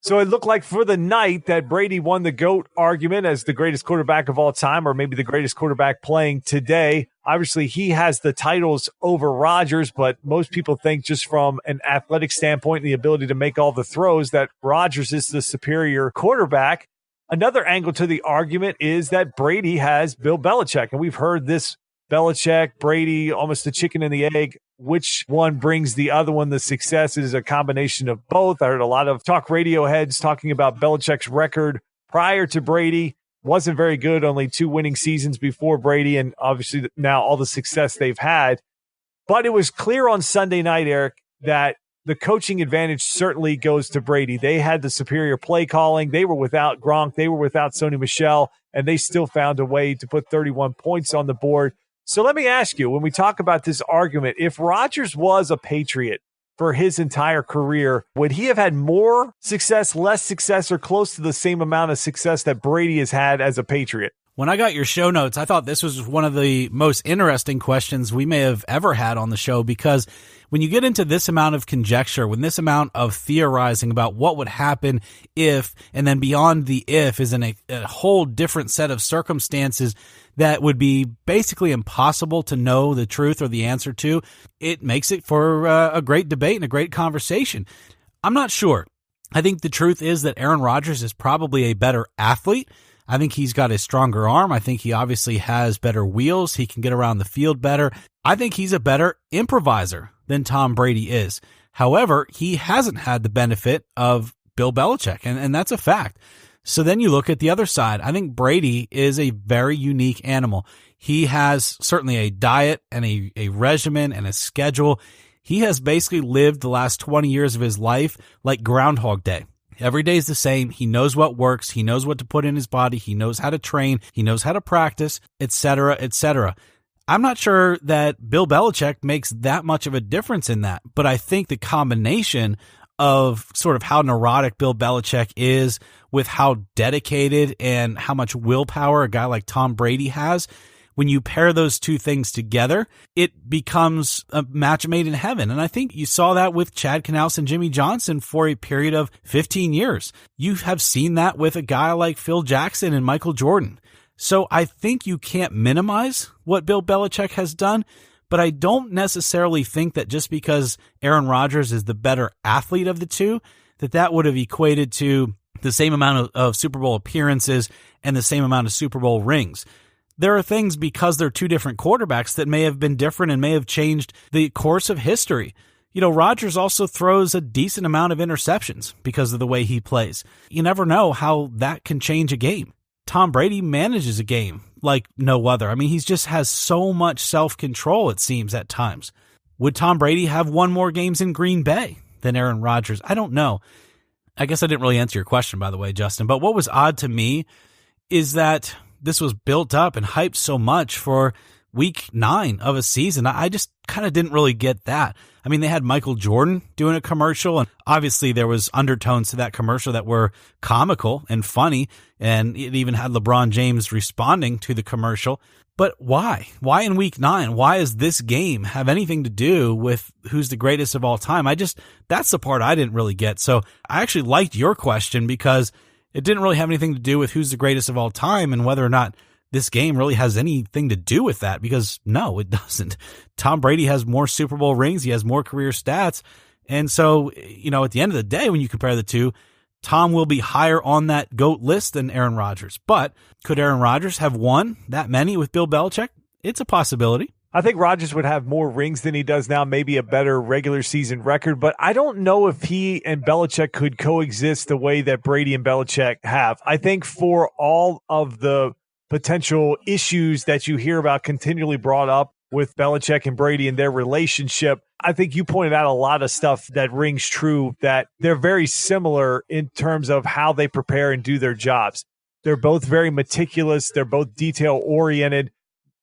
So it looked like for the night that Brady won the GOAT argument as the greatest quarterback of all time, or maybe the greatest quarterback playing today. Obviously, he has the titles over Rodgers, but most people think just from an athletic standpoint and the ability to make all the throws that Rodgers is the superior quarterback. Another angle to the argument is that Brady has Bill Belichick, and we've heard this Belichick, Brady, almost the chicken and the egg. Which one brings the other one the success? It is a combination of both. I heard a lot of talk radio heads talking about Belichick's record prior to Brady. Wasn't very good, only 2 winning seasons before Brady, and obviously now all the success they've had. But it was clear on Sunday night, Eric, that the coaching advantage certainly goes to Brady. They had the superior play calling. They were without Gronk. They were without Sony Michel, and they still found a way to put 31 points on the board. So let me ask you, when we talk about this argument, if Rodgers was a Patriot for his entire career, would he have had more success, less success, or close to the same amount of success that Brady has had as a Patriot? When I got your show notes, I thought this was one of the most interesting questions we may have ever had on the show, because when you get into this amount of conjecture, when this amount of theorizing about what would happen if, and then beyond the if is in a whole different set of circumstances that would be basically impossible to know the truth or the answer to, it makes it for a great debate and a great conversation. I'm not sure. I think the truth is that Aaron Rodgers is probably a better athlete. I think he's got a stronger arm. I think he obviously has better wheels. He can get around the field better. I think he's a better improviser than Tom Brady is. However, he hasn't had the benefit of Bill Belichick, and that's a fact. So then you look at the other side. I think Brady is a very unique animal. He has certainly a diet and a regimen and a schedule. He has basically lived the last 20 years of his life like Groundhog Day. Every day is the same. He knows what works. He knows what to put in his body. He knows how to train. He knows how to practice, etc., etc. I'm not sure that Bill Belichick makes that much of a difference in that, but I think the combination of sort of how neurotic Bill Belichick is with how dedicated and how much willpower a guy like Tom Brady has, when you pair those two things together, it becomes a match made in heaven. And I think you saw that with Chad Knaus and Jimmy Johnson for a period of 15 years. You have seen that with a guy like Phil Jackson and Michael Jordan. So I think you can't minimize what Bill Belichick has done, but I don't necessarily think that just because Aaron Rodgers is the better athlete of the two, that would have equated to the same amount of Super Bowl appearances and the same amount of Super Bowl rings. There are things, because they're two different quarterbacks, that may have been different and may have changed the course of history. You know, Rodgers also throws a decent amount of interceptions because of the way he plays. You never know how that can change a game. Tom Brady manages a game like no other. I mean, he just has so much self-control, it seems, at times. Would Tom Brady have won more games in Green Bay than Aaron Rodgers? I don't know. I guess I didn't really answer your question, by the way, Justin. But what was odd to me is that this was built up and hyped so much for week 9 of a season. I just kind of didn't really get that. I mean, they had Michael Jordan doing a commercial, and obviously there was undertones to that commercial that were comical and funny, and it even had LeBron James responding to the commercial. But why? Why in week 9? Why does this game have anything to do with who's the greatest of all time? That's the part I didn't really get. So I actually liked your question because it didn't really have anything to do with who's the greatest of all time and whether or not this game really has anything to do with that, because no, it doesn't. Tom Brady has more Super Bowl rings. He has more career stats. And so, you know, at the end of the day, when you compare the two, Tom will be higher on that GOAT list than Aaron Rodgers. But could Aaron Rodgers have won that many with Bill Belichick? It's a possibility. I think Rodgers would have more rings than he does now, maybe a better regular season record, but I don't know if he and Belichick could coexist the way that Brady and Belichick have. I think for all of the potential issues that you hear about continually brought up with Belichick and Brady and their relationship, I think you pointed out a lot of stuff that rings true, that they're very similar in terms of how they prepare and do their jobs. They're both very meticulous. They're both detail-oriented.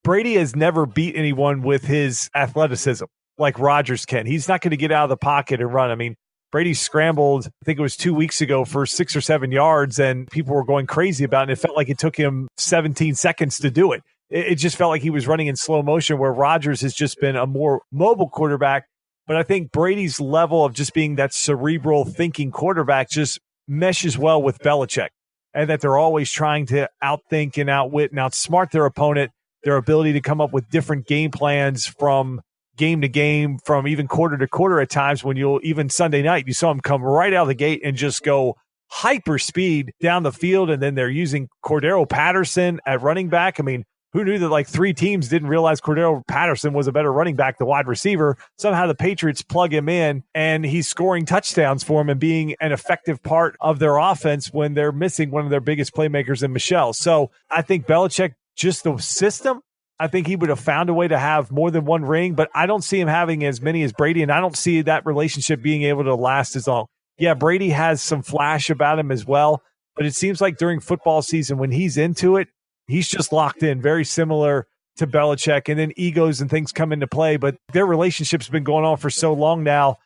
Brady has never beat anyone with his athleticism like Rodgers can. He's not going to get out of the pocket and run. I mean, Brady scrambled, I think it was 2 weeks ago, for 6 or 7 yards, and people were going crazy about it. And it felt like it took him 17 seconds to do it. It just felt like he was running in slow motion, where Rodgers has just been a more mobile quarterback. But I think Brady's level of just being that cerebral thinking quarterback just meshes well with Belichick, and that they're always trying to outthink and outwit and outsmart their opponent, their ability to come up with different game plans from game to game, from even quarter to quarter at times. When even Sunday night, you saw them come right out of the gate and just go hyper speed down the field, and then they're using Cordero Patterson at running back. I mean, who knew that like 3 teams didn't realize Cordero Patterson was a better running back, the wide receiver? Somehow the Patriots plug him in, and he's scoring touchdowns for him and being an effective part of their offense when they're missing one of their biggest playmakers in Michelle. So I think Belichick, just the system, I think he would have found a way to have more than one ring, but I don't see him having as many as Brady, and I don't see that relationship being able to last as long. Yeah, Brady has some flash about him as well, but it seems like during football season, when he's into it, he's just locked in, very similar to Belichick, and then egos and things come into play. But their relationship's been going on for so long now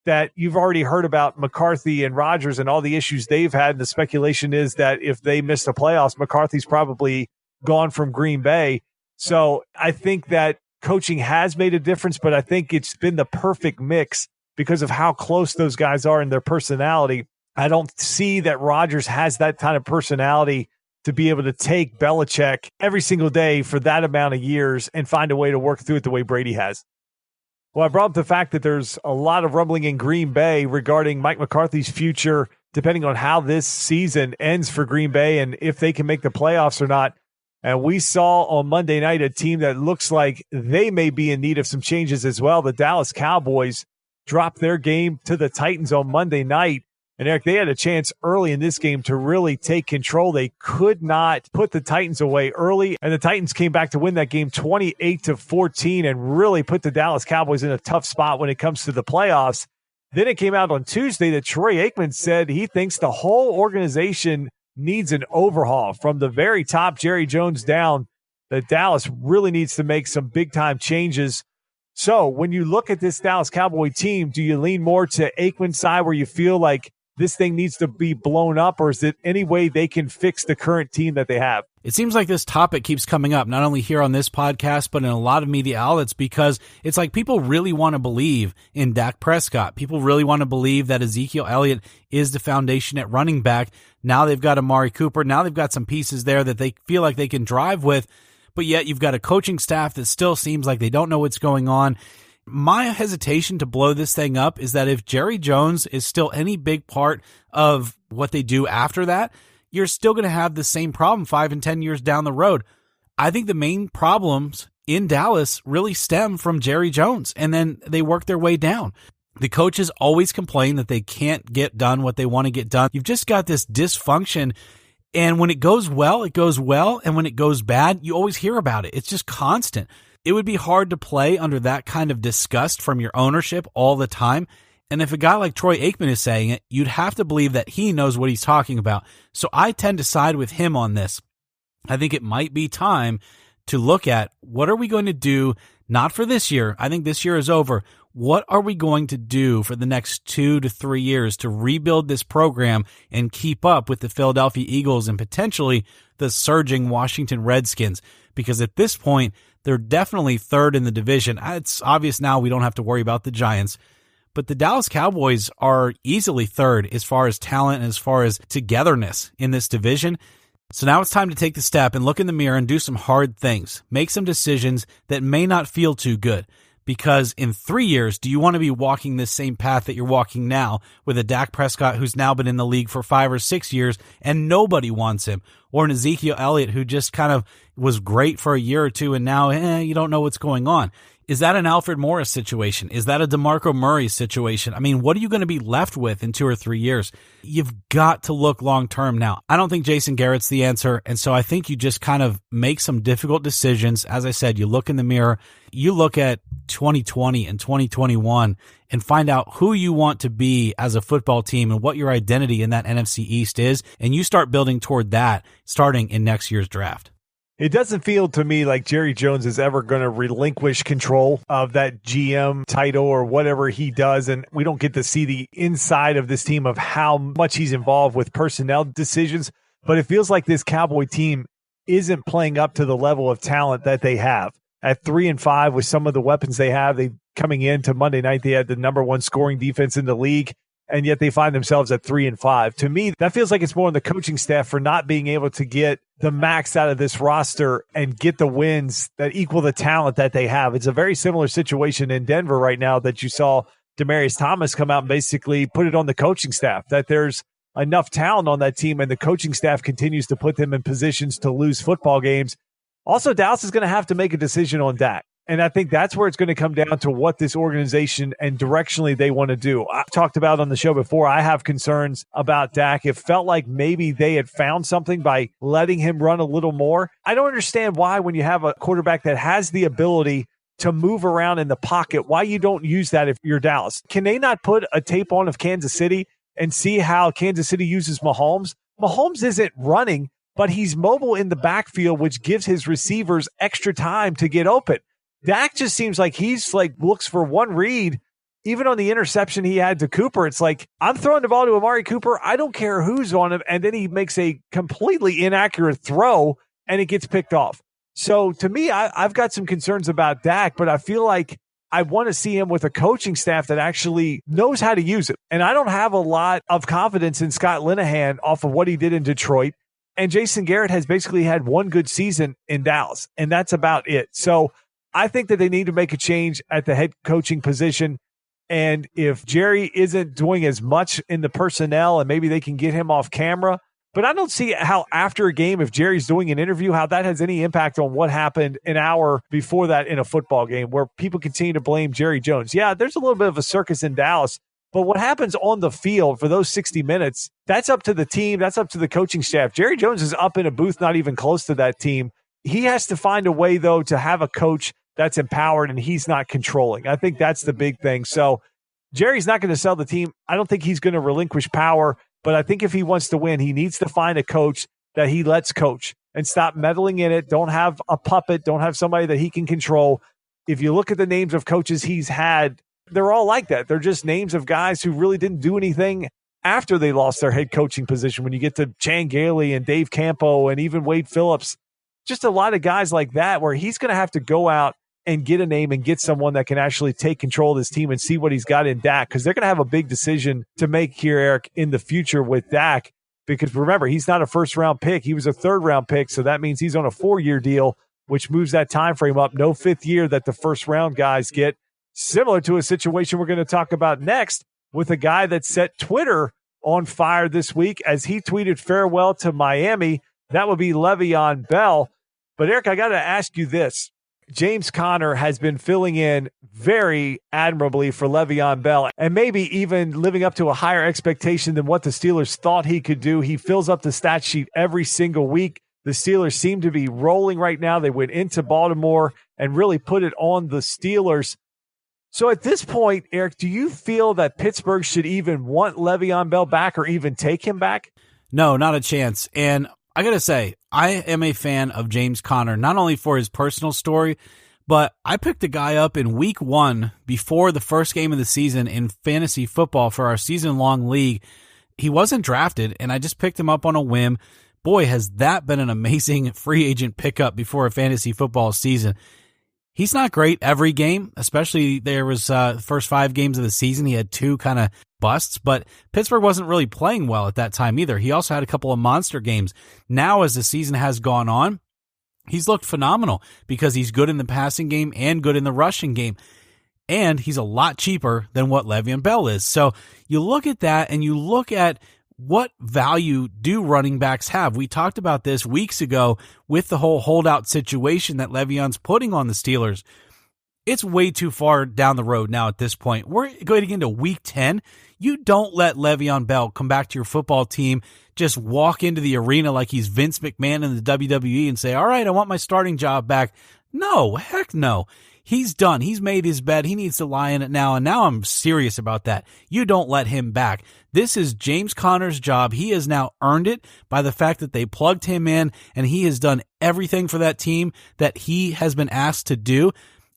that you've already heard about McCarthy and Rodgers and all the issues they've had. And the speculation is that if they miss the playoffs, McCarthy's probably gone from Green Bay. So I think that coaching has made a difference, but I think it's been the perfect mix because of how close those guys are in their personality. I don't see that Rodgers has that kind of personality to be able to take Belichick every single day for that amount of years and find a way to work through it the way Brady has. Well, I brought up the fact that there's a lot of rumbling in Green Bay regarding Mike McCarthy's future, depending on how this season ends for Green Bay and if they can make the playoffs or not. And we saw on Monday night a team that looks like they may be in need of some changes as well. The Dallas Cowboys dropped their game to the Titans on Monday night. And Eric, they had a chance early in this game to really take control. They could not put the Titans away early, and the Titans came back to win that game 28-14 and really put the Dallas Cowboys in a tough spot when it comes to the playoffs. Then it came out on Tuesday that Troy Aikman said he thinks the whole organization needs an overhaul from the very top, Jerry Jones down. That Dallas really needs to make some big-time changes. So when you look at this Dallas Cowboy team, do you lean more to Aikman's side where you feel like this thing needs to be blown up, or is it any way they can fix the current team that they have? It seems like this topic keeps coming up, not only here on this podcast, but in a lot of media outlets, because it's like people really want to believe in Dak Prescott. People really want to believe that Ezekiel Elliott is the foundation at running back. Now they've got Amari Cooper. Now they've got some pieces there that they feel like they can drive with, but yet you've got a coaching staff that still seems like they don't know what's going on. My hesitation to blow this thing up is that if Jerry Jones is still any big part of what they do after that, you're still going to have the same problem 5 and 10 years down the road. I think the main problems in Dallas really stem from Jerry Jones, and then they work their way down. The coaches always complain that they can't get done what they want to get done. You've just got this dysfunction, and when it goes well, it goes well, and when it goes bad, you always hear about it. It's just constant. It would be hard to play under that kind of disgust from your ownership all the time. And if a guy like Troy Aikman is saying it, you'd have to believe that he knows what he's talking about. So I tend to side with him on this. I think it might be time to look at what are we going to do, not for this year. I think this year is over. What are we going to do for the next 2 to 3 years to rebuild this program and keep up with the Philadelphia Eagles and potentially the surging Washington Redskins? Because at this point, they're definitely third in the division. It's obvious now we don't have to worry about the Giants, but the Dallas Cowboys are easily third as far as talent and as far as togetherness in this division. So now it's time to take the step and look in the mirror and do some hard things. Make some decisions that may not feel too good. Because in 3 years, do you want to be walking this same path that you're walking now with a Dak Prescott who's now been in the league for 5 or 6 years and nobody wants him? Or an Ezekiel Elliott who just kind of was great for a year or two and now you don't know what's going on? Is that an Alfred Morris situation? Is that a DeMarco Murray situation? I mean, what are you going to be left with in 2 or 3 years? You've got to look long-term now. I don't think Jason Garrett's the answer, and so I think you just kind of make some difficult decisions. As I said, you look in the mirror, you look at 2020 and 2021 and find out who you want to be as a football team and what your identity in that NFC East is, and you start building toward that starting in next year's draft. It doesn't feel to me like Jerry Jones is ever going to relinquish control of that GM title or whatever he does, and we don't get to see the inside of this team of how much he's involved with personnel decisions, but it feels like this Cowboy team isn't playing up to the level of talent that they have. At 3-5 with some of the weapons they have, they coming into Monday night, they had the number 1 scoring defense in the league, and yet they find themselves at 3-5. To me, that feels like it's more on the coaching staff for not being able to get the max out of this roster and get the wins that equal the talent that they have. It's a very similar situation in Denver right now that you saw Demaryius Thomas come out and basically put it on the coaching staff, that there's enough talent on that team and the coaching staff continues to put them in positions to lose football games. Also, Dallas is going to have to make a decision on Dak. And I think that's where it's going to come down to what this organization and directionally they want to do. I've talked about on the show before, I have concerns about Dak. It felt like maybe they had found something by letting him run a little more. I don't understand why, when you have a quarterback that has the ability to move around in the pocket, why you don't use that if you're Dallas. Can they not put a tape on of Kansas City and see how Kansas City uses Mahomes? Mahomes isn't running, but he's mobile in the backfield, which gives his receivers extra time to get open. Dak just seems like he's looks for one read. Even on the interception he had to Cooper, it's like, I'm throwing the ball to Amari Cooper. I don't care who's on him. And then he makes a completely inaccurate throw and it gets picked off. So to me, I've got some concerns about Dak, but I feel like I want to see him with a coaching staff that actually knows how to use it. And I don't have a lot of confidence in Scott Linehan off of what he did in Detroit. And Jason Garrett has basically had one good season in Dallas, and that's about it. So I think that they need to make a change at the head coaching position. And if Jerry isn't doing as much in the personnel, and maybe they can get him off camera, but I don't see how after a game, if Jerry's doing an interview, how that has any impact on what happened an hour before that in a football game where people continue to blame Jerry Jones. Yeah, there's a little bit of a circus in Dallas, but what happens on the field for those 60 minutes, that's up to the team. That's up to the coaching staff. Jerry Jones is up in a booth, not even close to that team. He has to find a way, though, to have a coach that's empowered and he's not controlling. I think that's the big thing. So Jerry's not going to sell the team. I don't think he's going to relinquish power, but I think if he wants to win, he needs to find a coach that he lets coach and stop meddling in it. Don't have a puppet. Don't have somebody that he can control. If you look at the names of coaches he's had, they're all like that. They're just names of guys who really didn't do anything after they lost their head coaching position. When you get to Chan Gailey and Dave Campo and even Wade Phillips, just a lot of guys like that where he's going to have to go out and get a name and get someone that can actually take control of this team and see what he's got in Dak, because they're going to have a big decision to make here, Eric, in the future with Dak, because remember, he's not a first-round pick. He was a third-round pick, so that means he's on a 4-year deal, which moves that time frame up. No fifth year that the first-round guys get, similar to a situation we're going to talk about next with a guy that set Twitter on fire this week as he tweeted farewell to Miami. That would be Le'Veon Bell. But, Eric, I got to ask you this. James Conner has been filling in very admirably for Le'Veon Bell and maybe even living up to a higher expectation than what the Steelers thought he could do. He fills up the stat sheet every single week. The Steelers seem to be rolling right now. They went into Baltimore and really put it on the Steelers. So at this point, Eric, do you feel that Pittsburgh should even want Le'Veon Bell back or even take him back? No, not a chance. And I got to say, I am a fan of James Conner, not only for his personal story, but I picked the guy up in week 1 before the first game of the season in fantasy football for our season-long league. He wasn't drafted, and I just picked him up on a whim. Boy, has that been an amazing free agent pickup before a fantasy football season. He's not great every game, especially there was the first 5 games of the season. He had 2 kind of busts, but Pittsburgh wasn't really playing well at that time either. He also had a couple of monster games. Now, as the season has gone on, he's looked phenomenal because he's good in the passing game and good in the rushing game. And he's a lot cheaper than what Le'Veon Bell is. So you look at that and you look at what value do running backs have? We talked about this weeks ago with the whole holdout situation that Le'Veon's putting on the Steelers. It's way too far down the road now at this point. We're going into week 10. You don't let Le'Veon Bell come back to your football team, just walk into the arena like he's Vince McMahon in the WWE and say, all right, I want my starting job back. No, heck no. He's done. He's made his bed. He needs to lie in it now. And now I'm serious about that. You don't let him back. This is James Conner's job. He has now earned it by the fact that they plugged him in and he has done everything for that team that he has been asked to do.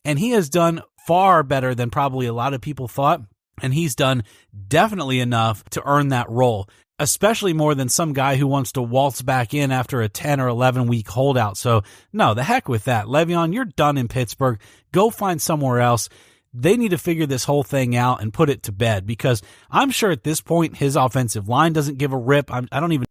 And he has done far better than probably a lot of people thought. And he's done definitely enough to earn that role, especially more than some guy who wants to waltz back in after a 10 or 11 week holdout. So no, the heck with that. Le'Veon, you're done in Pittsburgh. Go find somewhere else. they need to figure this whole thing out and put it to bed, because I'm sure at this point his offensive line doesn't give a rip. I don't even